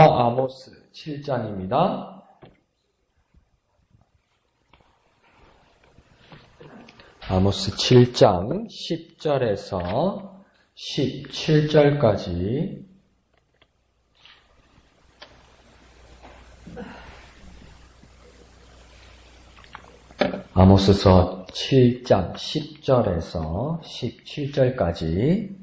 아모스 7장입니다. 아모스 7장 10절에서 17절까지 아모스서 7장 10절에서 17절까지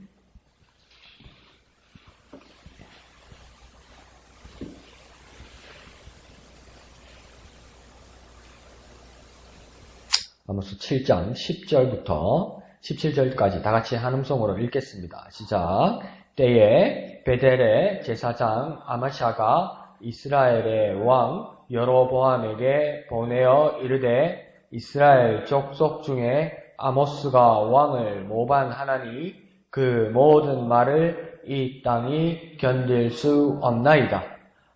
아모스 7장 10절부터 17절까지 다 같이 한음성으로 읽겠습니다. 시작. 때에 베델의 제사장 아마샤가 이스라엘의 왕 여로보암에게 보내어 이르되 이스라엘 족속 중에 아모스가 왕을 모반하나니 그 모든 말을 이 땅이 견딜 수 없나이다.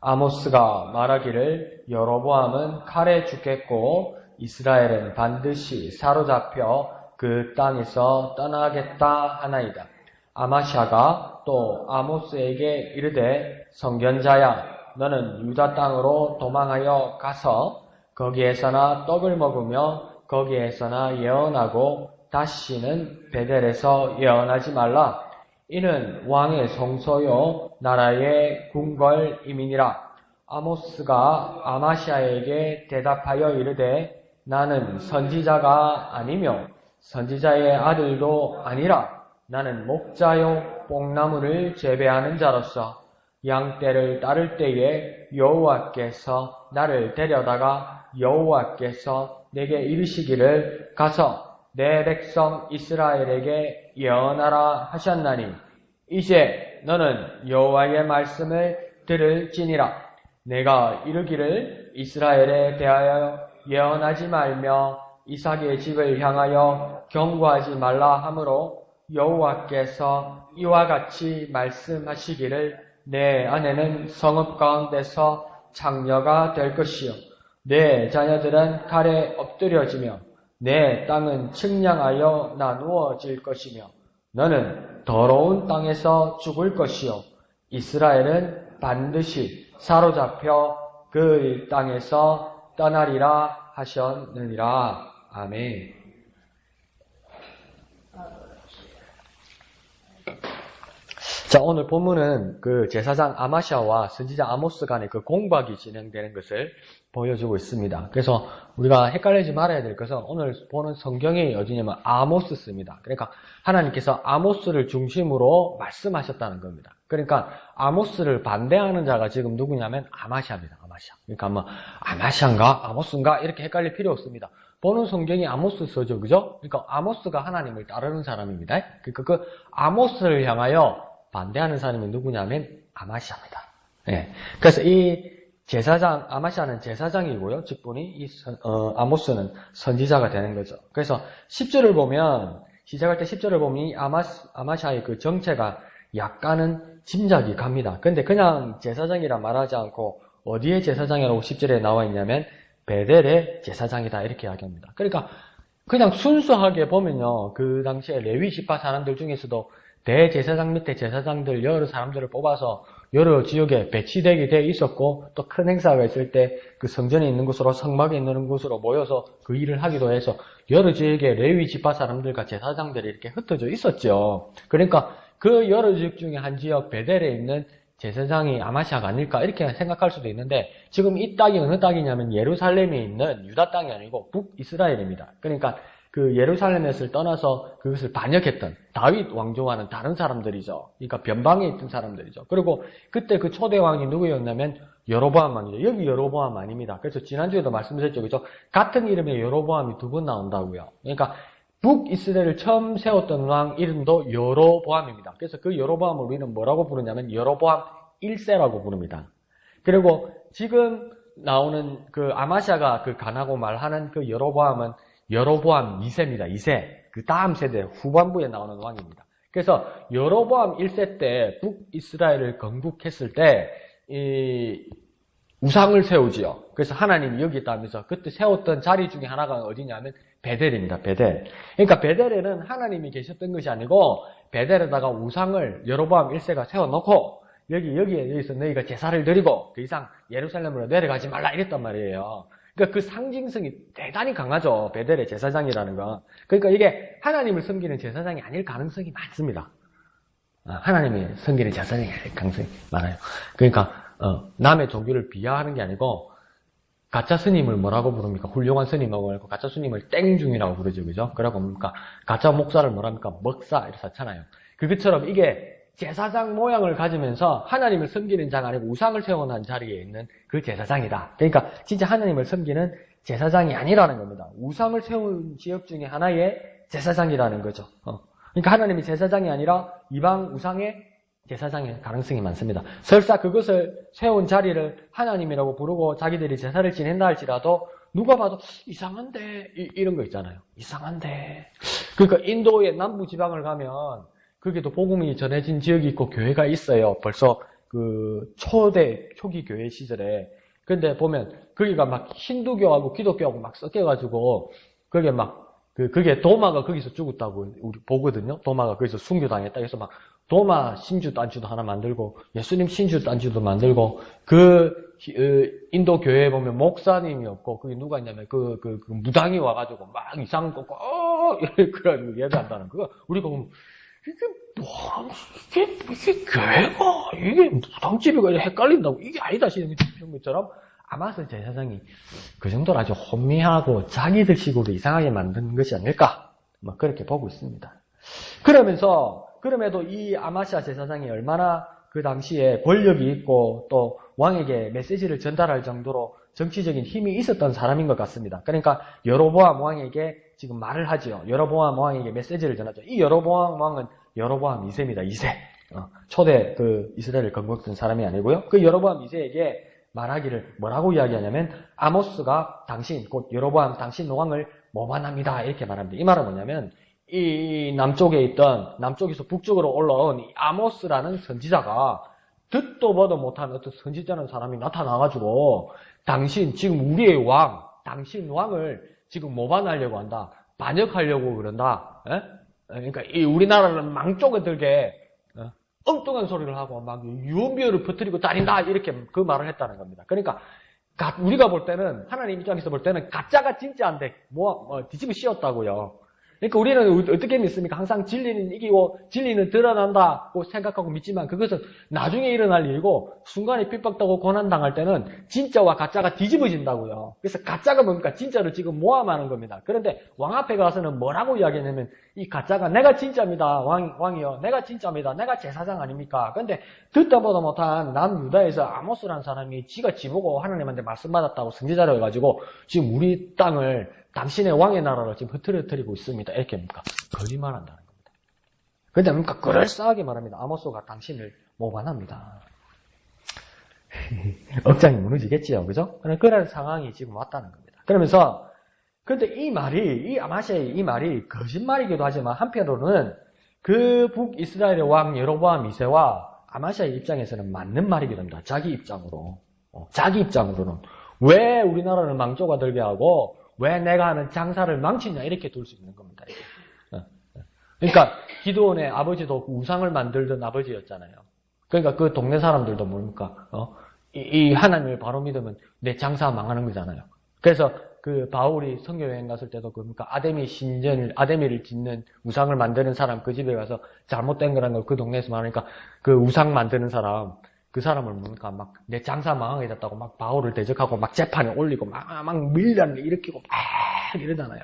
아모스가 말하기를 여로보암은 칼에 죽겠고 이스라엘은 반드시 사로잡혀 그 땅에서 떠나겠다 하나이다. 아마샤가 또 아모스에게 이르되 선견자야 너는 유다 땅으로 도망하여 가서 거기에서나 떡을 먹으며 거기에서나 예언하고 다시는 베델에서 예언하지 말라. 이는 왕의 성소요 나라의 궁궐임이니라. 아모스가 아마샤에게 대답하여 이르되 나는 선지자가 아니며 선지자의 아들도 아니라 나는 목자요 뽕나무를 재배하는 자로서 양떼를 따를 때에 여호와께서 나를 데려다가 여호와께서 내게 이르시기를 가서 내 백성 이스라엘에게 예언하라 하셨나니 이제 너는 여호와의 말씀을 들을지니라. 내가 이르기를 이스라엘에 대하여 예언하지 말며 이삭의 집을 향하여 경고하지 말라 하므로 여호와께서 이와 같이 말씀하시기를 내 아내는 성읍 가운데서 창녀가 될 것이요 내 자녀들은 칼에 엎드려지며 내 땅은 측량하여 나누어질 것이며 너는 더러운 땅에서 죽을 것이요 이스라엘은 반드시 사로잡혀 그 땅에서 떠나리라 하셨느니라. 아멘. 자, 오늘 본문은 그 제사장 아마샤와 선지자 아모스 간의 그 공박이 진행되는 것을 보여주고 있습니다. 그래서 우리가 헷갈리지 말아야 될 것은 오늘 보는 성경이 어디냐면 아모스입니다. 그러니까 하나님께서 아모스를 중심으로 말씀하셨다는 겁니다. 그러니까 아모스를 반대하는 자가 지금 누구냐면 아마샤입니다. 아마샤. 그러니까 뭐 아마샤인가 아모스인가 이렇게 헷갈릴 필요 없습니다. 보는 성경이 아모스서죠, 그죠? 그러니까 아모스가 하나님을 따르는 사람입니다. 그러니까 그 아모스를 향하여 반대하는 사람이 누구냐면 아마샤입니다. 예. 그래서 이 제사장 아마샤는 제사장이고요, 직분이 아모스는 선지자가 되는 거죠. 그래서 10절을 보면 시작할 때 10절을 보면 이 아마샤의 그 정체가 약간은 짐작이 갑니다. 근데 그냥 제사장이라 말하지 않고 어디에 제사장이라고 10절에 나와 있냐면 베델의 제사장이다 이렇게 이야기합니다. 그러니까 그냥 순수하게 보면요, 그 당시에 레위 지파 사람들 중에서도 대제사장 밑에 제사장들 여러 사람들을 뽑아서 여러 지역에 배치되게 돼 있었고 또 큰 행사가 있을 때 그 성전에 있는 곳으로 성막에 있는 곳으로 모여서 그 일을 하기도 해서 여러 지역에 레위 지파 사람들과 제사장들이 이렇게 흩어져 있었죠. 그러니까 그 여러 지역 중에 한 지역 베델에 있는 제사장이 아마샤가 아닐까 이렇게 생각할 수도 있는데 지금 이 땅이 어느 땅이냐면 예루살렘에 있는 유다 땅이 아니고 북이스라엘입니다. 그러니까 그 예루살렘에서 떠나서 그것을 반역했던 다윗 왕조와는 다른 사람들이죠. 그러니까 변방에 있던 사람들이죠. 그리고 그때 그 초대 왕이 누구였냐면 여로보암 왕이죠. 여기 여로보암 아닙니다. 그래서 지난주에도 말씀드렸죠. 그죠? 같은 이름의 여로보암이 두 번 나온다고요. 그러니까 북이스라엘을 처음 세웠던 왕 이름도 여로보암입니다. 그래서 그 여로보암을 우리는 뭐라고 부르냐면 여로보암 1세라고 부릅니다. 그리고 지금 나오는 그 아마샤가 그 간하고 말하는 그 여로보암은 여로보암 2세입니다. 2세. 그 다음 세대 후반부에 나오는 왕입니다. 그래서 여로보암 1세 때 북이스라엘을 건국했을 때 이 우상을 세우지요. 그래서 하나님이 여기 있다면서 그때 세웠던 자리 중에 하나가 어디냐면 베델입니다. 베델. 그러니까 베델에는 하나님이 계셨던 것이 아니고 베델에다가 우상을 여로보암 1세가 세워놓고 여기서 너희가 제사를 드리고 더 이상 예루살렘으로 내려가지 말라 이랬단 말이에요. 그러니까 그 상징성이 대단히 강하죠. 베델의 제사장이라는 거. 그러니까 이게 하나님을 섬기는 제사장이 아닐 가능성이 많습니다. 하나님이 섬기는 제사장이 아닐 가능성이 많아요. 그러니까 남의 종교를 비하하는 게 아니고 가짜 스님을 뭐라고 부릅니까? 훌륭한 스님하고 말고 가짜 스님을 땡중이라고 부르죠. 그죠? 그러고 뭡니까? 가짜 목사를 뭐랍니까? 먹사 이렇게 하잖아요. 그것처럼 이게 제사장 모양을 가지면서 하나님을 섬기는 자가 아니고 우상을 세워놓은 자리에 있는 그 제사장이다. 그러니까 진짜 하나님을 섬기는 제사장이 아니라는 겁니다. 우상을 세운 지역 중에 하나의 제사장이라는 거죠. 그러니까 하나님이 제사장이 아니라 이방 우상의 제사장일 가능성이 많습니다. 설사 그것을 세운 자리를 하나님이라고 부르고 자기들이 제사를 지낸다 할지라도 누가 봐도 이상한데 이런 거 있잖아요. 이상한데. 그러니까 인도의 남부 지방을 가면 거기도 복음이 전해진 지역이 있고 교회가 있어요. 벌써 그 초기 교회 시절에. 근데 보면 거기가 막 힌두교하고 기독교하고 막 섞여가지고 그게 도마가 거기서 죽었다고 우리 보거든요. 도마가 거기서 순교당했다. 그래서 막 도마 신주 단주도 하나 만들고 예수님 신주 단주도 만들고 인도 교회에 보면 목사님이었고 그게 누가 있냐면 그 무당이 와가지고 막 이상한 거 그런 예배한다는 그거 우리가 보면 이게 무슨 교회가 이게 무당집이가 헷갈린다고 이게 아니다 싶은 것처럼 아마스 제사장이 그 정도로 아주 혼미하고 자기들 식으로 이상하게 만든 것이 아닐까 뭐 그렇게 보고 있습니다. 그럼에도 이 아마시아 제사장이 얼마나 그 당시에 권력이 있고 또 왕에게 메시지를 전달할 정도로 정치적인 힘이 있었던 사람인 것 같습니다. 그러니까 여로보암 왕에게 지금 말을 하지요. 여로보암 왕에게 메시지를 전하죠. 이 여로보암 왕은 여로보암 2세입니다. 2세. 초대 그 이스라엘을 건국했던 사람이 아니고요. 그 여로보암 2세에게 말하기를 뭐라고 이야기하냐면 아모스가 당신 곧 여로보암 당신 왕을 모반합니다. 이렇게 말합니다. 이 말은 뭐냐면 이 남쪽에서 북쪽으로 올라온 이 아모스라는 선지자가 듣도 보도 못한 어떤 선지자라는 사람이 나타나가지고 당신 우리의 왕, 당신 왕을 지금 모반하려고 한다. 반역하려고 그런다. 그러니까 이 우리나라를 망쪽에 들게 엉뚱한 소리를 하고 막 유언비어를 퍼뜨리고 다닌다 이렇게 그 말을 했다는 겁니다. 그러니까 우리가 볼 때는 하나님 입장에서 볼 때는 가짜가 진짜인데 뒤집어 씌웠다고요. 그러니까 우리는 어떻게 믿습니까? 항상 진리는 이기고 진리는 드러난다고 생각하고 믿지만 그것은 나중에 일어날 일이고 순간에 핍박당하고 고난당할 때는 진짜와 가짜가 뒤집어진다고요. 그래서 가짜가 뭡니까? 진짜를 지금 모함하는 겁니다. 그런데 왕 앞에 가서는 뭐라고 이야기하냐면 이 가짜가 내가 진짜입니다. 왕이요. 내가 진짜입니다. 내가 제사장 아닙니까? 그런데 듣다 보다 못한 남유다에서 아모스라는 사람이 지가 지보고 하나님한테 말씀받았다고 선지자로 해가지고 지금 우리 땅을 당신의 왕의 나라를 지금 흐트러뜨리고 있습니다. 이렇게 뭡니까? 거짓말한다는 겁니다. 그런데 뭡니까? 그럴싸하게 말합니다. 아모스가 당신을 모반합니다. 억장이 무너지겠지요. 그죠? 그런 상황이 지금 왔다는 겁니다. 그러면서 근데 이 아마시아의 이 말이 거짓말이기도 하지만 한편으로는 그 북이스라엘의 왕 여로보암 2세와 아마시아의 입장에서는 맞는 말이기도 합니다. 자기 입장으로는 왜 우리나라를 망조가 들게 하고 왜 내가 하는 장사를 망치냐 이렇게 둘 수 있는 겁니다. 그러니까 기드온의 아버지도 우상을 만들던 아버지였잖아요. 그러니까 그 동네 사람들도 뭡니까? 이 하나님을 바로 믿으면 내 장사 망하는 거잖아요. 그래서 그 바울이 선교 여행 갔을 때도 그러니까 아데미를 짓는 우상을 만드는 사람 그 집에 가서 잘못된 거라는 걸 그 동네에서 말하니까 그 우상 만드는 사람 그 사람을 뭡니까 막 내 장사 망하게 됐다고 막 바울을 대적하고 막 재판에 올리고 막 밀란을 일으키고 막 이러잖아요.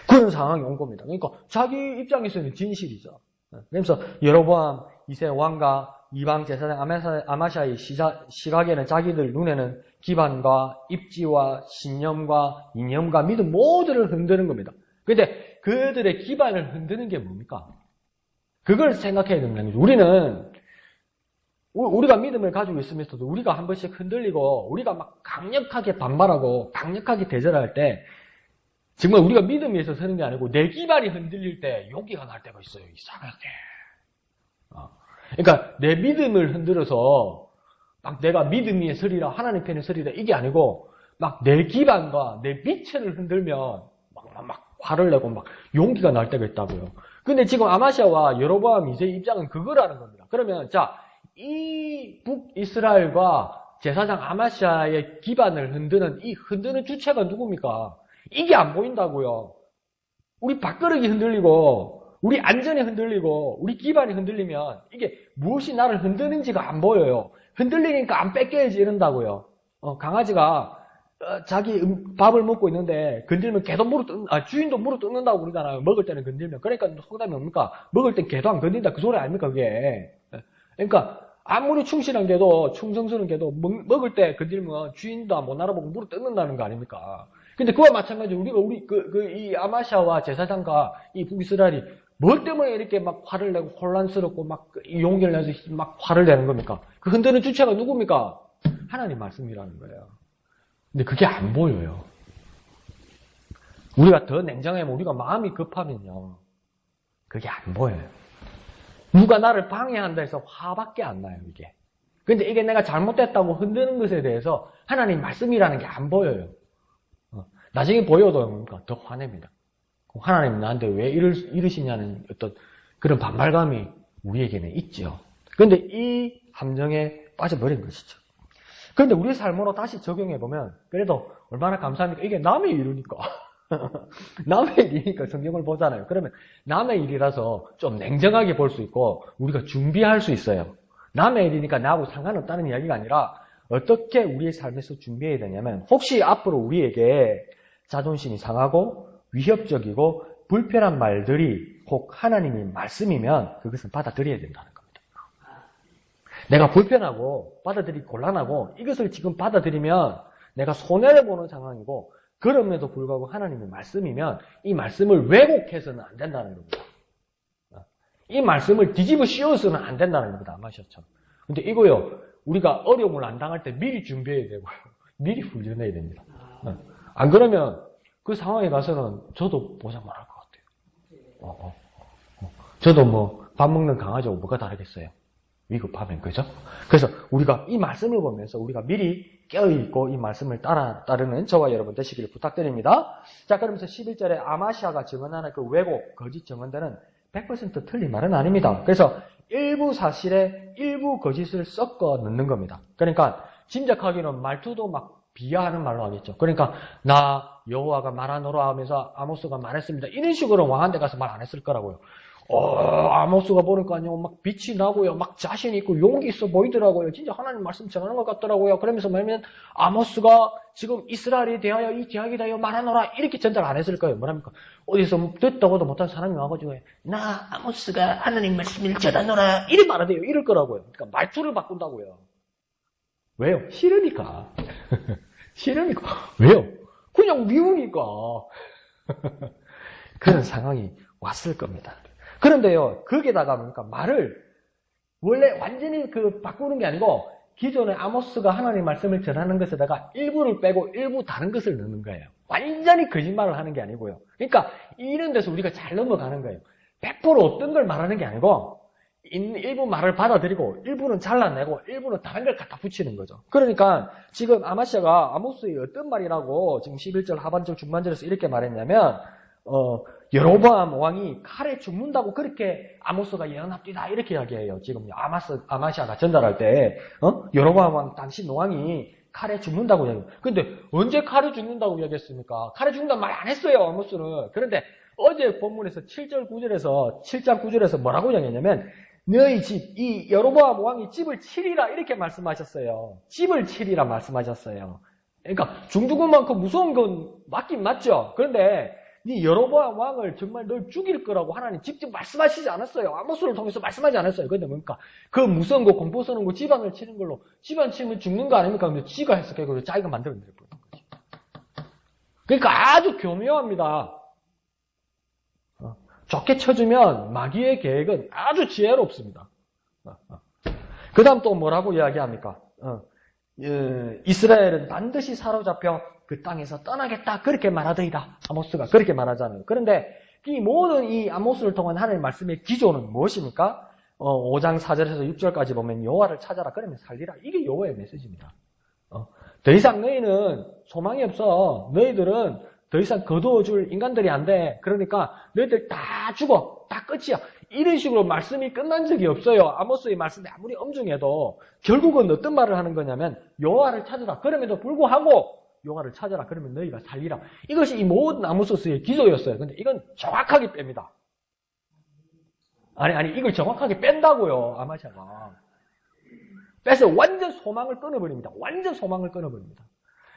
그런 상황이 온 겁니다. 그러니까 자기 입장에서는 진실이죠. 그래서 여로보암 2세 왕과 이방 제사장 아마시아의 시각에는 자기들 눈에는 기반과 입지와 신념과 이념과 믿음 모두를 흔드는 겁니다. 그런데 그들의 기반을 흔드는 게 뭡니까? 그걸 생각해야 된다는 거죠. 우리가 믿음을 가지고 있으면서도 우리가 한 번씩 흔들리고 우리가 막 강력하게 반발하고 강력하게 대절할 때 정말 우리가 믿음 위에서 서는 게 아니고 내 기반이 흔들릴 때 용기가 날 때가 있어요. 이상하게. 그러니까 내 믿음을 흔들어서 막 내가 믿음 위에 서리라 하나님 편에 서리라 이게 아니고 막 내 기반과 내 빛을 흔들면 막 화를 내고 막 용기가 날 때가 있다고요. 근데 지금 아마시아와 여로보암 2세 입장은 그거라는 겁니다. 그러면 자, 이 북이스라엘과 제사장 아마시아의 기반을 흔드는 이 흔드는 주체가 누굽니까? 이게 안 보인다고요. 우리 밥그릇이 흔들리고 우리 안전이 흔들리고 우리 기반이 흔들리면 이게 무엇이 나를 흔드는지가 안 보여요. 흔들리니까 안 뺏겨야지 이런다고요. 강아지가 자기 밥을 먹고 있는데 건들면 개도 주인도 물어 뜯는다고 그러잖아요. 먹을 때는 건들면. 그러니까 속담이 뭡니까? 먹을 땐 개도 안 건든다. 그 소리 아닙니까 그게. 그러니까 아무리 충실한 개도 충성스러운 개도 먹을 때 건들면 주인도 못 알아보고 물어 뜯는다는 거 아닙니까? 근데 그와 마찬가지로 우리가 이 아마시아와 제사장과 이 북이스라엘이 뭐 때문에 이렇게 막 화를 내고 혼란스럽고 막 용기를 내서 막 화를 내는 겁니까? 그 흔드는 주체가 누굽니까? 하나님 말씀이라는 거예요. 근데 그게 안 보여요. 우리가 더 냉정하면 우리가 마음이 급하면요. 그게 안 보여요. 누가 나를 방해한다 해서 화밖에 안 나요, 이게. 근데 이게 내가 잘못됐다고 흔드는 것에 대해서 하나님 말씀이라는 게 안 보여요. 나중에 보여도 뭡니까? 더 화냅니다. 하나님 나한테 왜 이러시냐는 어떤 그런 반발감이 우리에게는 있죠. 그런데 이 함정에 빠져버린 것이죠. 그런데 우리 삶으로 다시 적용해보면 그래도 얼마나 감사합니까? 이게 남의 일이니까. 남의 일이니까 성경을 보잖아요. 그러면 남의 일이라서 좀 냉정하게 볼 수 있고 우리가 준비할 수 있어요. 남의 일이니까 나하고 상관없다는 이야기가 아니라 어떻게 우리의 삶에서 준비해야 되냐면 혹시 앞으로 우리에게 자존심이 상하고 위협적이고 불편한 말들이 혹 하나님의 말씀이면 그것은 받아들여야 된다는 겁니다. 내가 불편하고 받아들이기 곤란하고 이것을 지금 받아들이면 내가 손해를 보는 상황이고 그럼에도 불구하고 하나님의 말씀이면 이 말씀을 왜곡해서는 안 된다는 겁니다. 이 말씀을 뒤집어 씌워서는 안 된다는 겁니다. 아마시아처럼. 근데 이거요. 우리가 어려움을 안 당할 때 미리 준비해야 되고요. 미리 훈련해야 됩니다. 안 그러면 그 상황에 가서는 저도 보상 못할 것 같아요. 저도 뭐 밥 먹는 강아지하고 뭐가 다르겠어요. 위급하면, 그죠? 그래서 우리가 이 말씀을 보면서 우리가 미리 깨어있고 이 말씀을 따르는 저와 여러분 되시기를 부탁드립니다. 자, 그러면서 11절에 아마시아가 증언하는 그 왜곡, 거짓 증언들은 100% 틀린 말은 아닙니다. 그래서 일부 사실에 일부 거짓을 섞어 넣는 겁니다. 그러니까 짐작하기는 말투도 막 비하하는 말로 하겠죠. 그러니까 나 여호와가 말하노라 하면서 아모스가 말했습니다. 이런 식으로 왕한테 가서 말 안 했을 거라고요. 아모스가 보니까요, 막 빛이 나고요, 막 자신 있고 용기 있어 보이더라고요. 진짜 하나님 말씀 전하는 것 같더라고요. 그러면서 말하면 아모스가 지금 이스라엘에 대하여 이 계약에 대하여 말하노라 이렇게 전달 안 했을 거예요. 뭐랍니까? 어디서 듣다고도 못한 사람이 와가지고 나 아모스가 하나님 말씀을 전하노라 이래 말하대요. 이럴 거라고요. 그러니까 말투를 바꾼다고요. 왜요? 싫으니까. 싫으니까. 왜요? 그냥 미우니까. 그런 상황이 왔을 겁니다. 그런데요, 거기에다가 뭡니까? 말을 원래 완전히 바꾸는 게 아니고 기존에 아모스가 하나님 말씀을 전하는 것에다가 일부를 빼고 일부 다른 것을 넣는 거예요. 완전히 거짓말을 하는 게 아니고요. 그러니까 이런 데서 우리가 잘 넘어가는 거예요. 100% 어떤 걸 말하는 게 아니고 일부 말을 받아들이고 일부는 잘라내고 일부는 다른 걸 갖다 붙이는 거죠. 그러니까 지금 아마시아가 아모스의 어떤 말이라고 지금 11절 하반절 중반절에서 이렇게 말했냐면 여로보암 왕이 칼에 죽는다고 그렇게 아모스가 예언합니다. 이렇게 이야기해요. 지금 아마시아가 전달할 때 여로보암 왕 당시 왕이 칼에 죽는다고 이야기해요. 근데 언제 칼에 죽는다고 이야기했습니까? 칼에 죽는다는 말 안 했어요. 아모스는. 그런데 어제 본문에서 7장 9절에서 뭐라고 이야기했냐면 너희 집, 이 여로보암 왕이 집을 치리라 이렇게 말씀하셨어요. 집을 치리라 말씀하셨어요. 그러니까 죽은 만큼 무서운 건 맞긴 맞죠. 그런데 네 여로보암 왕을 정말 널 죽일 거라고 하나님 직접 말씀하시지 않았어요. 아모스를 통해서 말씀하지 않았어요. 근데 뭡니까? 그 무서운 거, 공포 서는 거, 집안을 치는 걸로 집안 치면 죽는 거 아닙니까? 근데 지가 해석해서 자기가 만들어낸 거죠. 그러니까 아주 교묘합니다. 좋게 쳐주면 마귀의 계획은 아주 지혜롭습니다. 그 다음 또 뭐라고 이야기합니까? 이스라엘은 반드시 사로잡혀 그 땅에서 떠나겠다. 그렇게 말하더이다. 아모스가 그렇게 말하잖아요. 그런데 이 모든 이 아모스를 통한 하나님의 말씀의 기조는 무엇입니까? 5장 4절에서 6절까지 보면 여호와를 찾아라. 그러면 살리라. 이게 여호와의 메시지입니다. 더 이상 너희는 소망이 없어. 너희들은 더 이상 거두어줄 인간들이 안 돼. 그러니까 너희들 다 죽어. 다 끝이야. 이런 식으로 말씀이 끝난 적이 없어요. 아모스의 말씀이 아무리 엄중해도 결국은 어떤 말을 하는 거냐면 여호와를 찾으라. 그럼에도 불구하고 여호와를 찾아라. 그러면 너희가 살리라. 이것이 이 모든 아모스의 기조였어요. 근데 이건 정확하게 뺍니다. 아니 이걸 정확하게 뺀다고요. 아마샤가. 빼서 완전 소망을 끊어버립니다. 완전 소망을 끊어버립니다.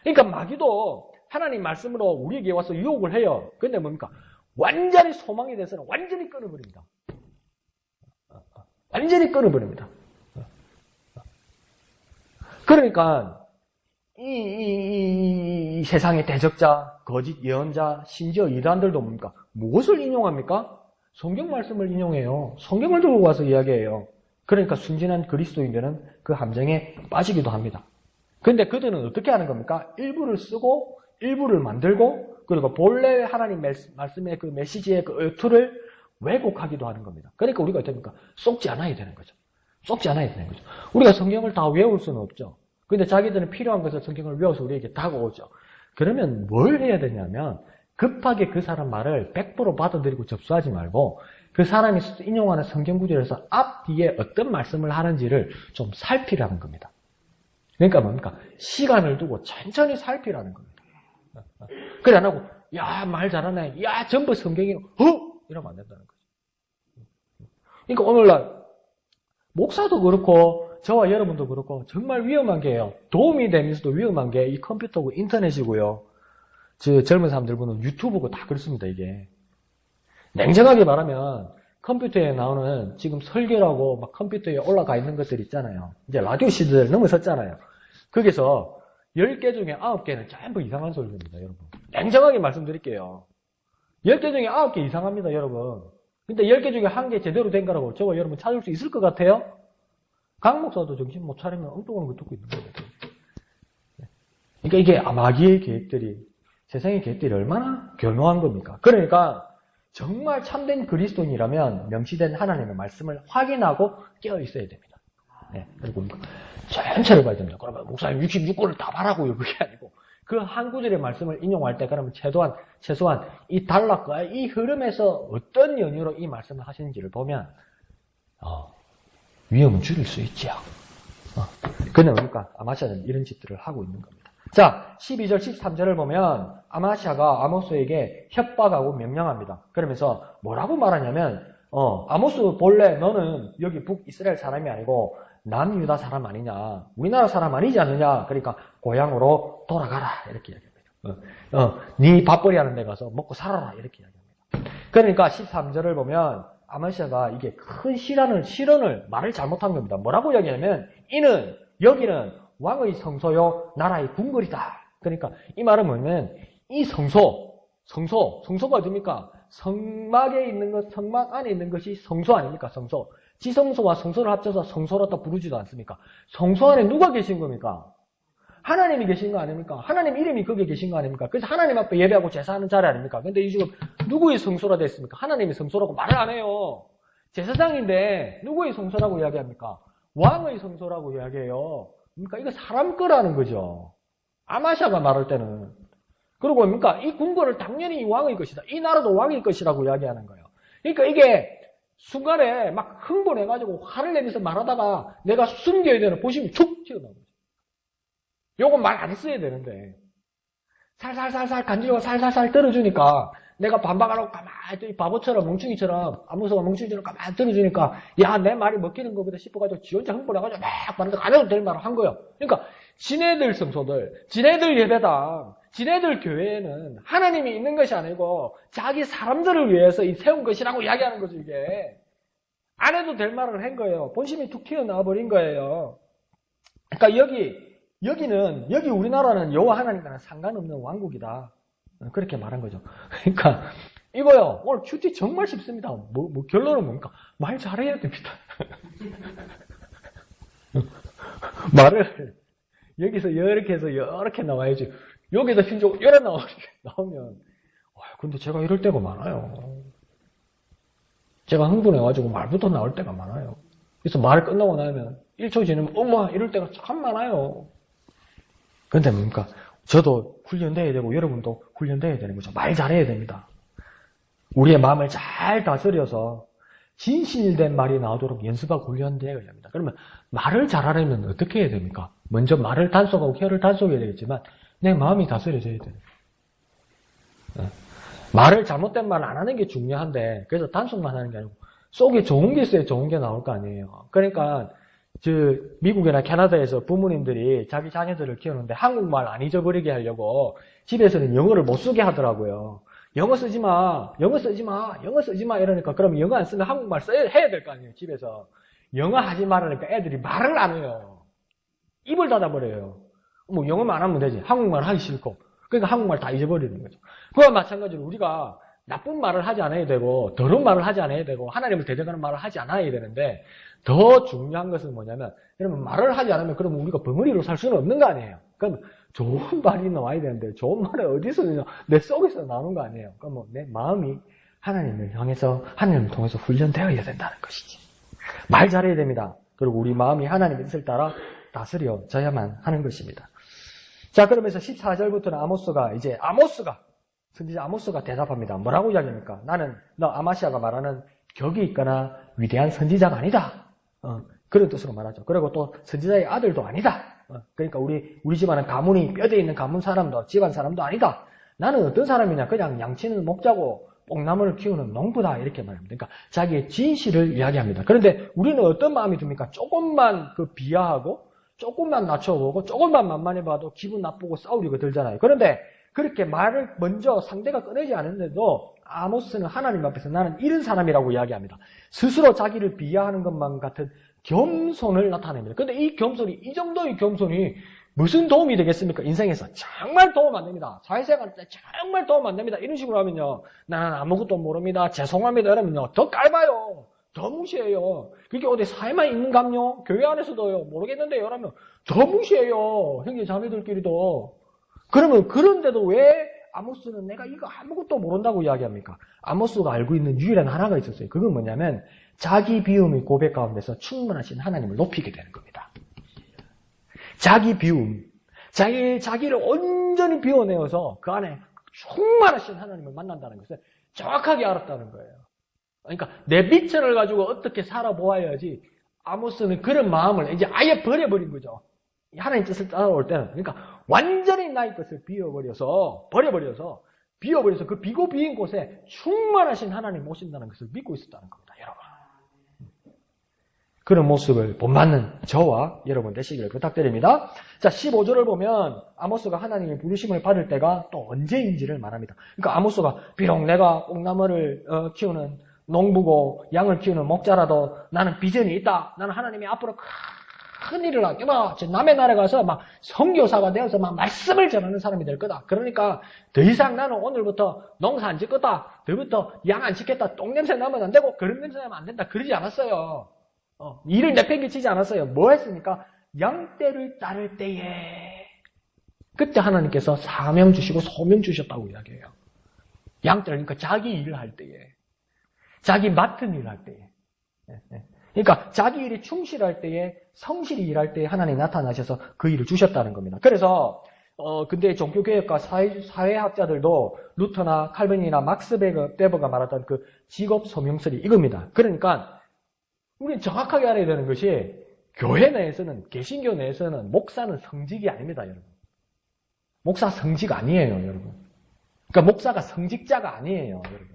그러니까 마귀도 하나님 말씀으로 우리에게 와서 유혹을 해요. 근데 뭡니까? 완전히 소망에 대해서는 완전히 끊어버립니다. 완전히 끊어버립니다. 그러니까 이 세상의 대적자, 거짓 예언자, 심지어 이단들도 뭡니까? 무엇을 인용합니까? 성경 말씀을 인용해요. 성경을 들고 와서 이야기해요. 그러니까 순진한 그리스도인들은 그 함정에 빠지기도 합니다. 근데 그들은 어떻게 하는 겁니까? 일부를 쓰고 일부를 만들고 그리고 본래 하나님 말씀의 그 메시지의 그 어투를 왜곡하기도 하는 겁니다. 그러니까 우리가 어떻습니까? 속지 않아야 되는 거죠. 속지 않아야 되는 거죠. 우리가 성경을 다 외울 수는 없죠. 근데 자기들은 필요한 것을 성경을 외워서 우리에게 다가오죠. 그러면 뭘 해야 되냐면 급하게 그 사람 말을 100% 받아들이고 접수하지 말고 그 사람이 인용하는 성경 구절에서 앞 뒤에 어떤 말씀을 하는지를 좀 살피라는 겁니다. 그러니까 뭡니까? 시간을 두고 천천히 살피라는 겁니다. 그래 안 하고 야 말 잘하네. 야 전부 성경이 이러면 안 된다는 거죠. 그러니까 오늘날 목사도 그렇고 저와 여러분도 그렇고 정말 위험한 게요. 도움이 되면서도 위험한 게 이 컴퓨터고 인터넷이고요. 젊은 사람들 보는 유튜브고 다 그렇습니다. 이게 냉정하게 말하면 컴퓨터에 나오는 지금 설교라고 막 컴퓨터에 올라가 있는 것들 있잖아요. 이제 라디오 시대를 넘어섰잖아요. 거기서 10개 중에 9개는 전부 이상한 소리입니다. 여러분 냉정하게 말씀드릴게요. 10개 중에 9개 이상합니다. 여러분 근데 10개 중에 1개 제대로 된 거라고 저와 여러분 찾을 수 있을 것 같아요? 강 목사도 정신 못 차리면 엉뚱한 거 듣고 있는 거예요. 그러니까 이게 마귀의 계획들이 세상의 계획들이 얼마나 교묘한 겁니까? 그러니까 정말 참된 그리스도인이라면 명시된 하나님의 말씀을 확인하고 깨어 있어야 됩니다. 네, 그리고 천천히 봐야 됩니다. 그러면 목사님 66권을 다 바라고요. 그게 아니고 그 한 구절의 말씀을 인용할 때 그러면 최소한 이 단락과 이 흐름에서 어떤 연유로 이 말씀을 하시는지를 보면 위험은 줄일 수 있지요. 근데 그러니까 아마샤는 이런 짓들을 하고 있는 겁니다. 자, 12절, 13절을 보면 아마샤가 아모스에게 협박하고 명령합니다. 그러면서 뭐라고 말하냐면 아모스 본래 너는 여기 북이스라엘 사람이 아니고 남유다 사람 아니냐. 우리나라 사람 아니지 않느냐. 그러니까 고향으로 돌아가라. 이렇게 이야기합니다. 네 밥벌이 하는 데 가서 먹고 살아라. 이렇게 이야기합니다. 그러니까 13절을 보면 아마샤가 이게 큰 실언을 말을 잘못한 겁니다. 뭐라고 이야기하냐면 여기는 왕의 성소요 나라의 궁궐이다. 그러니까 이 말은 뭐냐면 이 성소가 어딥니까? 성막에 있는 것, 성막 안에 있는 것이 성소 아닙니까? 성소. 지성소와 성소를 합쳐서 성소라고 부르지도 않습니까? 성소 안에 누가 계신 겁니까? 하나님이 계신 거 아닙니까? 하나님 이름이 거기에 계신 거 아닙니까? 그래서 하나님 앞에 예배하고 제사하는 자리 아닙니까? 근데 이 지금 누구의 성소라 됐습니까? 하나님의 성소라고 말을 안 해요. 제사장인데 누구의 성소라고 이야기합니까? 왕의 성소라고 이야기해요. 그러니까 이거 사람 거라는 거죠. 아마샤가 말할 때는. 그리고 뭡니까? 이 궁궐을 당연히 왕의 것이다. 이 나라도 왕의 것이라고 이야기하는 거예요. 그러니까 이게 순간에 막 흥분해가지고 화를 내면서 말하다가 내가 숨겨야 되는 보시면 툭 튀어나오는 거죠. 요건 말 안 써야 되는데 살살살살 간지러워 살살살 떨어주니까 내가 반박하라고 가만히 바보처럼 멍충이처럼 아무서가 멍충이처럼 가만히 들어주니까 야 내 말이 먹히는 것보다 싶어가지고 지 혼자 흥분해가지고 막 말하는데 안 해도 될 말을 한 거예요. 그러니까 지네들 성소들, 지네들 예배당, 지네들 교회에는 하나님이 있는 것이 아니고 자기 사람들을 위해서 세운 것이라고 이야기하는 거죠. 이게 안 해도 될 말을 한 거예요. 본심이 툭 튀어나와 버린 거예요. 그러니까 여기 우리나라는 여호와 하나님과는 상관없는 왕국이다. 그렇게 말한 거죠. 그러니까 이거요. 오늘 큐티 정말 쉽습니다. 결론은 뭡니까? 말 잘해야 됩니다. 말을 여기서 이렇게 해서 이렇게 나와야지. 여기서 핀적으로 이렇게 나오면 근데 제가 이럴 때가 많아요. 제가 흥분해가지고 말부터 나올 때가 많아요. 그래서 말 끝나고 나면 1초 지나면 엄마 이럴 때가 참 많아요. 근데 뭡니까? 저도 훈련돼야 되고 여러분도 훈련돼야 되는 거죠. 말 잘해야 됩니다. 우리의 마음을 잘 다스려서 진실된 말이 나오도록 연습하고 훈련되어야 합니다. 그러면 말을 잘하려면 어떻게 해야 됩니까? 먼저 말을 단속하고 혀를 단속해야 되겠지만 내 마음이 다스려져야 돼요. 말을 잘못된 말 안 하는 게 중요한데 그래서 단속만 하는 게 아니고 속에 좋은 게 있어야 좋은 게 나올 거 아니에요. 그러니까 미국이나 캐나다에서 부모님들이 자기 자녀들을 키우는데 한국말 안 잊어버리게 하려고 집에서는 영어를 못 쓰게 하더라고요. 영어 쓰지 마, 영어 쓰지 마, 영어 쓰지 마 이러니까 그러면 영어 안 쓰면 한국말 해야 될 거 아니에요. 집에서. 영어 하지 말라니까 애들이 말을 안 해요. 입을 닫아버려요. 뭐 영어만 안 하면 되지. 한국말 하기 싫고. 그러니까 한국말 다 잊어버리는 거죠. 그와 마찬가지로 우리가 나쁜 말을 하지 않아야 되고 더러운 말을 하지 않아야 되고 하나님을 대적하는 말을 하지 않아야 되는데 더 중요한 것은 뭐냐면 여러분 말을 하지 않으면 그러면 우리가 벙어리로 살 수는 없는 거 아니에요. 그럼 좋은 말이 나와야 되는데 좋은 말이 어디서 내 속에서 나오는 거 아니에요. 그럼 내 마음이 하나님을 향해서 하나님을 통해서 훈련되어야 된다는 것이지. 말 잘해야 됩니다. 그리고 우리 마음이 하나님의 뜻을 따라 다스려져야만 하는 것입니다. 자, 그러면서 14절부터는 선지자 아모스가 대답합니다. 뭐라고 이야기합니까? 나는 너 아마시아가 말하는 격이 있거나 위대한 선지자가 아니다. 그런 뜻으로 말하죠. 그리고 또 선지자의 아들도 아니다. 그러니까 우리 집안은 가문이 뼈대 있는 가문 사람도 집안 사람도 아니다. 나는 어떤 사람이냐? 그냥 양치는 목자고 뽕나무를 키우는 농부다. 이렇게 말합니다. 그러니까 자기의 진실을 이야기합니다. 그런데 우리는 어떤 마음이 듭니까? 조금만 비하하고 조금만 낮춰보고 조금만 만만해봐도 기분 나쁘고 싸우리가 들잖아요. 그런데 그렇게 말을 먼저 상대가 꺼내지 않은데도 아모스는 하나님 앞에서 나는 이런 사람이라고 이야기합니다. 스스로 자기를 비하하는 것만 같은 겸손을 나타냅니다. 근데 이 정도의 겸손이 무슨 도움이 되겠습니까? 인생에서 정말 도움 안 됩니다. 사회생활 때 정말 도움 안 됩니다. 이런 식으로 하면요. 나는 아무것도 모릅니다. 죄송합니다. 이러면요. 더 깔봐요. 더 무시해요. 그게 어디 사회만 있는감요? 교회 안에서도요. 모르겠는데요. 라면 더 무시해요. 형제 자매들끼리도. 그러면 그런데도 왜 아모스는 내가 이거 아무것도 모른다고 이야기합니까? 아모스가 알고 있는 유일한 하나가 있었어요. 그건 뭐냐면 자기 비움의 고백 가운데서 충만하신 하나님을 높이게 되는 겁니다. 자기 비움, 자기를 온전히 비워내어서 그 안에 충만하신 하나님을 만난다는 것을 정확하게 알았다는 거예요. 그러니까 내 빛을 가지고 어떻게 살아보아야지 아모스는 그런 마음을 이제 아예 버려버린 거죠. 하나님 뜻을 따라올 때는. 그러니까 완전히 나의 것을 비워버려서 그 비고 비인 곳에 충만하신 하나님 모신다는 것을 믿고 있었다는 겁니다. 여러분. 그런 모습을 본받는 저와 여러분 되시기를 부탁드립니다. 자, 15절을 보면 아모스가 하나님의 부르심을 받을 때가 또 언제인지를 말합니다. 그러니까 아모스가 비록 내가 옥나무를 키우는 농부고 양을 키우는 목자라도 나는 비전이 있다. 나는 하나님이 앞으로 큰 일을 하게 남의 나라에 가서 막 선교사가 되어서 막 말씀을 전하는 사람이 될 거다. 그러니까 더 이상 나는 오늘부터 농사 안 짓겠다. 더부터 양 안 짓겠다. 똥냄새 나면 안 되고 그런 냄새 나면 안 된다. 그러지 않았어요. 일을 내팽개치지 않았어요. 뭐 했습니까? 양떼를 따를 때에 그때 하나님께서 사명 주시고 소명 주셨다고 이야기해요. 양떼를 그러니까 자기 일을 할 때에 자기 맡은 일을 할 때에 그러니까 자기 일에 충실할 때에 성실히 일할 때에 하나님이 나타나셔서 그 일을 주셨다는 겁니다. 그래서 근데 종교개혁과 사회학자들도 루터나 칼빈이나 막스 베버가 말했던 그 직업 소명설이 이겁니다. 그러니까 우리는 정확하게 알아야 되는 것이 교회 내에서는 개신교 내에서는 목사는 성직이 아닙니다, 여러분. 목사 성직 아니에요, 여러분. 그러니까 목사가 성직자가 아니에요, 여러분.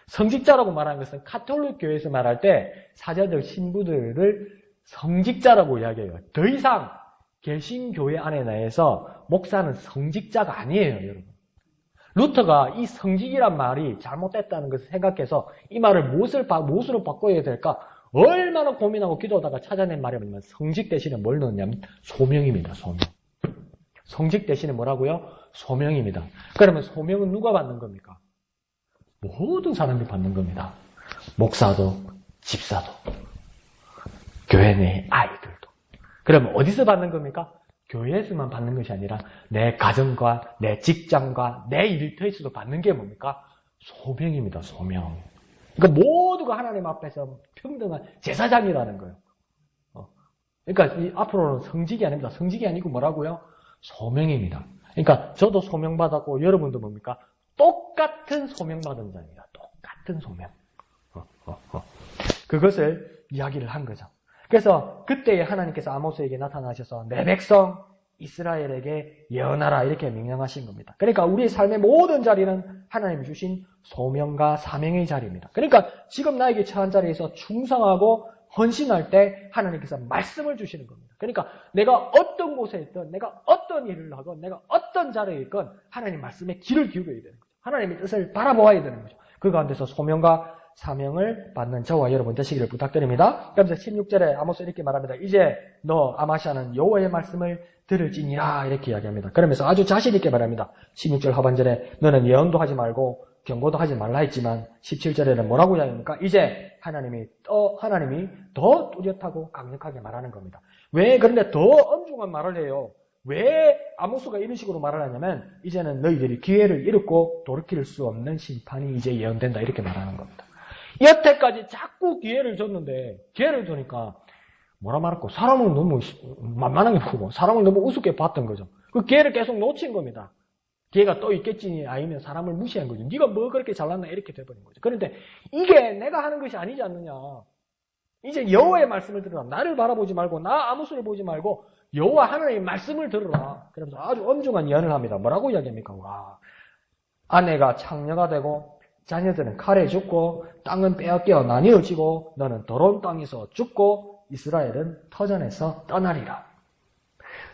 성직자라고 말하는 것은 가톨릭 교회에서 말할 때 사제들, 신부들을 성직자라고 이야기해요. 더 이상 개신교회 안에 내에서 목사는 성직자가 아니에요, 여러분. 루터가 이 성직이란 말이 잘못됐다는 것을 생각해서 이 말을 무엇으로 바꿔야 될까? 얼마나 고민하고 기도하다가 찾아낸 말이 뭐냐면 성직 대신에 뭘 넣었냐면 소명입니다. 소명. 성직 대신에 뭐라고요? 소명입니다. 그러면 소명은 누가 받는 겁니까? 모든 사람이 받는 겁니다. 목사도 집사도 교회 내 아이들도. 그러면 어디서 받는 겁니까? 교회에서만 받는 것이 아니라 내 가정과 내 직장과 내 일터에서도 받는 게 뭡니까? 소명입니다. 소명. 그러니까 모두가 하나님 앞에서 평등한 제사장이라는 거예요. 그러니까 앞으로는 성직이 아닙니다. 성직이 아니고 뭐라고요? 소명입니다. 그러니까 저도 소명받았고 여러분도 뭡니까? 똑같은 소명받은 자입니다. 똑같은 소명. 그것을 이야기를 한 거죠. 그래서 그때에 하나님께서 아모스에게 나타나셔서 내 백성 이스라엘에게 예언하라 이렇게 명령하신 겁니다. 그러니까 우리의 삶의 모든 자리는 하나님이 주신 소명과 사명의 자리입니다. 그러니까 지금 나에게 처한 자리에서 충성하고 헌신할 때 하나님께서 말씀을 주시는 겁니다. 그러니까 내가 어떤 곳에 있든 내가 어떤 일을 하건 내가 어떤 자리에 있건 하나님 말씀에 귀를 기울여야 되는 거죠. 하나님의 뜻을 바라보아야 되는 거죠. 그 가운데서 소명과 사명을 받는 저와 여러분 되시기를 부탁드립니다. 그러면서 16절에 아모스 이렇게 말합니다. 이제 너 아마시아는 여호와의 말씀을 들을지니라 이렇게 이야기합니다. 그러면서 아주 자신 있게 말합니다. 16절 하반절에 너는 예언도 하지 말고 경고도 하지 말라 했지만 17절에는 뭐라고 이야기합니까? 이제 하나님이 더 뚜렷하고 강력하게 말하는 겁니다. 왜 그런데 더 엄중한 말을 해요? 왜 아모스가 이런 식으로 말을 하냐면 이제는 너희들이 기회를 잃었고 돌이킬 수 없는 심판이 이제 예언된다 이렇게 말하는 겁니다. 여태까지 자꾸 기회를 줬는데 기회를 주니까 뭐라 말할까? 사람을 너무 만만하게 보고 사람을 너무 우습게 봤던 거죠. 그 기회를 계속 놓친 겁니다. 기회가 또 있겠지 아니면 사람을 무시한 거죠. 네가 뭐 그렇게 잘났나 이렇게 돼버린 거죠. 그런데 이게 내가 하는 것이 아니지 않느냐. 이제 여호와의 말씀을 들으라. 나를 바라보지 말고 나 아모스를 보지 말고 여호와 하나님의 말씀을 들으라. 그러면서 아주 엄중한 예언을 합니다. 뭐라고 이야기합니까? 와, 아내가 창녀가 되고 자녀들은 칼에 죽고 땅은 빼앗겨 나뉘어지고 너는 더러운 땅에서 죽고 이스라엘은 터전에서 떠나리라.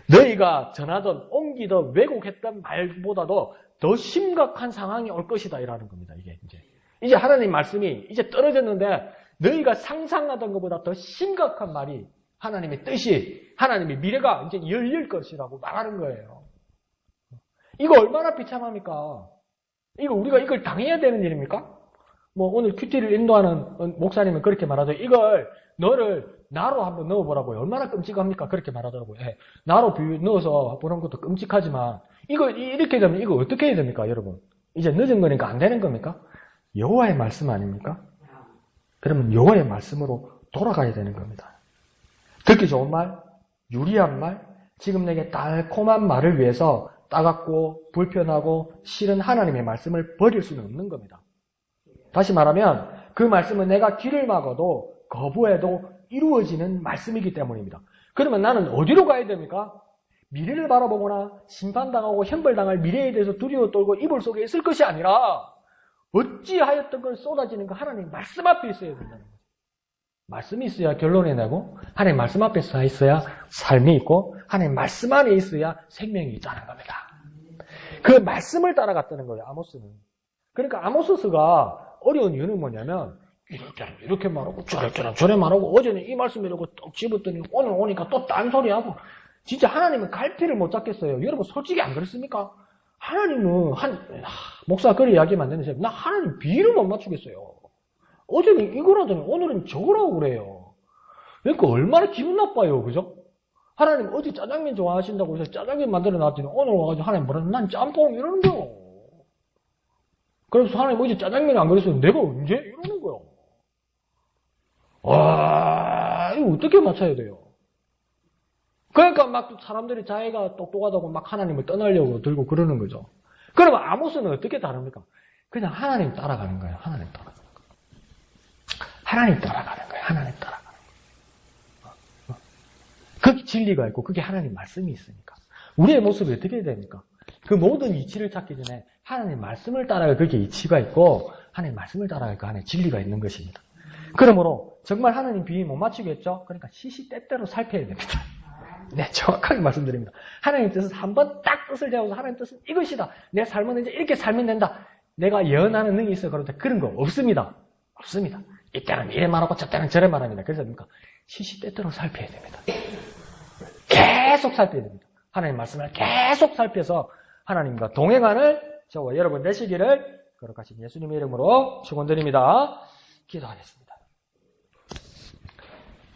너희가 전하던 옮기던 왜곡했던 말보다도 더 심각한 상황이 올 것이다 이라는 겁니다. 이제 하나님 말씀이 이제 떨어졌는데 너희가 상상하던 것보다 더 심각한 말이 하나님의 뜻이 하나님의 미래가 이제 열릴 것이라고 말하는 거예요. 이거 얼마나 비참합니까? 이거 우리가 이걸 당해야 되는 일입니까? 뭐 오늘 큐티를 인도하는 목사님은 그렇게 말하죠. 이걸 너를 나로 한번 넣어보라고요. 얼마나 끔찍합니까? 그렇게 말하더라고요. 나로 넣어서 보는 것도 끔찍하지만 이거 이렇게 되면 이거 어떻게 해야 됩니까, 여러분? 이제 늦은 거니까 안 되는 겁니까? 여호와의 말씀 아닙니까? 그러면 여호와의 말씀으로 돌아가야 되는 겁니다. 듣기 좋은 말, 유리한 말, 지금 내게 달콤한 말을 위해서 따갑고 불편하고 싫은 하나님의 말씀을 버릴 수는 없는 겁니다. 다시 말하면 그 말씀은 내가 귀를 막아도 거부해도 이루어지는 말씀이기 때문입니다. 그러면 나는 어디로 가야 됩니까? 미래를 바라보거나 심판당하고 형벌당할 미래에 대해서 두려워 떨고 이불 속에 있을 것이 아니라 어찌하였던 걸 쏟아지는 그 하나님 말씀 앞에 있어야 된다는 거죠. 말씀이 있어야 결론이 나고 하나님 말씀 앞에 서 있어야 삶이 있고 하나님 말씀 안에 있어야 생명이 있다는 겁니다. 그 말씀을 따라갔다는 거예요. 아모스는. 그러니까 아모스가 어려운 이유는 뭐냐면 이렇게 말하고 저래 말하고 어제는 이 말씀이라고 떡 집었더니 오늘 오니까 또 딴소리하고 진짜 하나님은 갈피를 못 잡겠어요. 여러분 솔직히 안 그렇습니까? 하나님은 목사가 그렇게 이야기하면 안 되는데 나 하나님 비를 못 맞추겠어요. 어제는 이거라더니 오늘은 저거라고 그래요. 그러니까 얼마나 기분 나빠요. 그죠? 하나님 어제 짜장면 좋아하신다고 해서 짜장면 만들어 놨더니 오늘 와가지고 하나님 뭐라 난 짬뽕 이러는 거요. 그래서 하나님 어제 짜장면이 안 그랬어요. 내가 언제? 이러는 거요. 와, 이거 어떻게 맞춰야 돼요? 그러니까 막 사람들이 자기가 똑똑하다고 막 하나님을 떠나려고 들고 그러는 거죠. 그러면 아모스는 어떻게 다릅니까? 그냥 하나님 따라가는 거예요. 하나님 따라가는 거예요. 하나님 따라가는 거예요. 하나님 따라가는 거예요. 그게 진리가 있고 그게 하나님 말씀이 있으니까. 우리의 모습이 어떻게 해야 됩니까? 그 모든 이치를 찾기 전에 하나님 말씀을 따라갈 그게 이치가 있고 하나님 말씀을 따라갈 그 안에 진리가 있는 것입니다. 그러므로 정말 하나님 비위 못 맞추겠죠? 그러니까 시시때때로 살펴야 됩니다. 네, 정확하게 말씀드립니다. 하나님 뜻은 한번 딱 뜻을 잡아서 하나님 뜻은 이것이다. 내 삶은 이제 이렇게 살면 된다. 내가 예언하는 능력이 있어. 그런데 그런 거 없습니다. 없습니다. 이때는 이래 말하고 저때는 저래 말합니다. 그래서 뭡니까? 시시때때로 살펴야 됩니다. 계속 살펴야 됩니다. 하나님 말씀을 계속 살펴서 하나님과 동행하는 저와 여러분 되시기를 거룩하신 예수님의 이름으로 축원드립니다. 기도하겠습니다.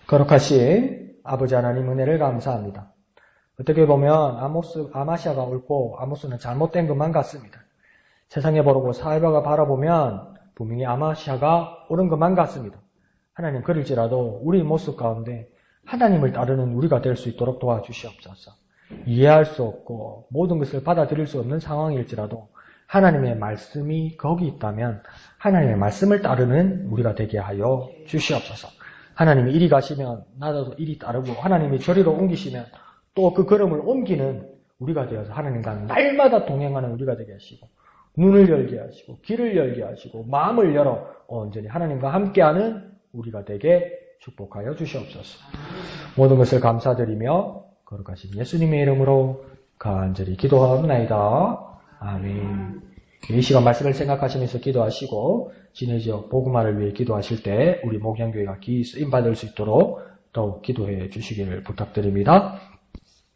거룩하신 아버지 하나님 은혜를 감사합니다. 어떻게 보면 아마시아가 옳고 아모스는 잘못된 것만 같습니다. 세상에 보고 사회가 바라보면 분명히 아마시아가 옳은 것만 같습니다. 하나님 그럴지라도 우리 모습 가운데 하나님을 따르는 우리가 될 수 있도록 도와주시옵소서. 이해할 수 없고 모든 것을 받아들일 수 없는 상황일지라도 하나님의 말씀이 거기 있다면 하나님의 말씀을 따르는 우리가 되게 하여 주시옵소서. 하나님이 이리 가시면 나도 이리 따르고 하나님이 저리로 옮기시면 또 그 걸음을 옮기는 우리가 되어서 하나님과 날마다 동행하는 우리가 되게 하시고 눈을 열게 하시고 귀를 열게 하시고 마음을 열어 온전히 하나님과 함께하는 우리가 되게 축복하여 주시옵소서. 모든 것을 감사드리며 거룩하신 예수님의 이름으로 간절히 기도하옵나이다. 아멘. 이 시간 말씀을 생각하시면서 기도하시고 진해지역 복음화를 위해 기도하실 때 우리 목양교회가 기이 쓰임받을 수 있도록 더욱 기도해 주시기를 부탁드립니다.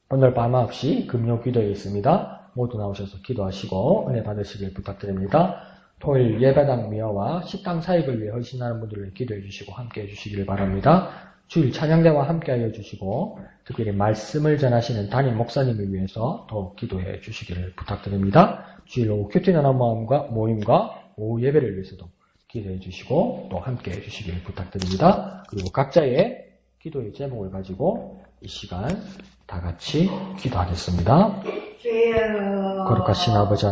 오늘 밤 9시 금요 기도회 있습니다. 모두 나오셔서 기도하시고 은혜 받으시길 부탁드립니다. 토요일 예배당 미화와 식당 사역을 위해 헌신하는 분들을 기도해 주시고 함께 해 주시길 바랍니다. 주일 찬양대와 함께 하여 주시고 특별히 말씀을 전하시는 담임 목사님을 위해서 더욱 기도해 주시기를 부탁드립니다. 주일 오후 큐티 나눔 모임과 오후 예배를 위해서도 기도해 주시고 또 함께 해 주시기를 부탁드립니다. 그리고 각자의 기도의 제목을 가지고 이 시간 다 같이 기도하겠습니다. 거룩하신 아버지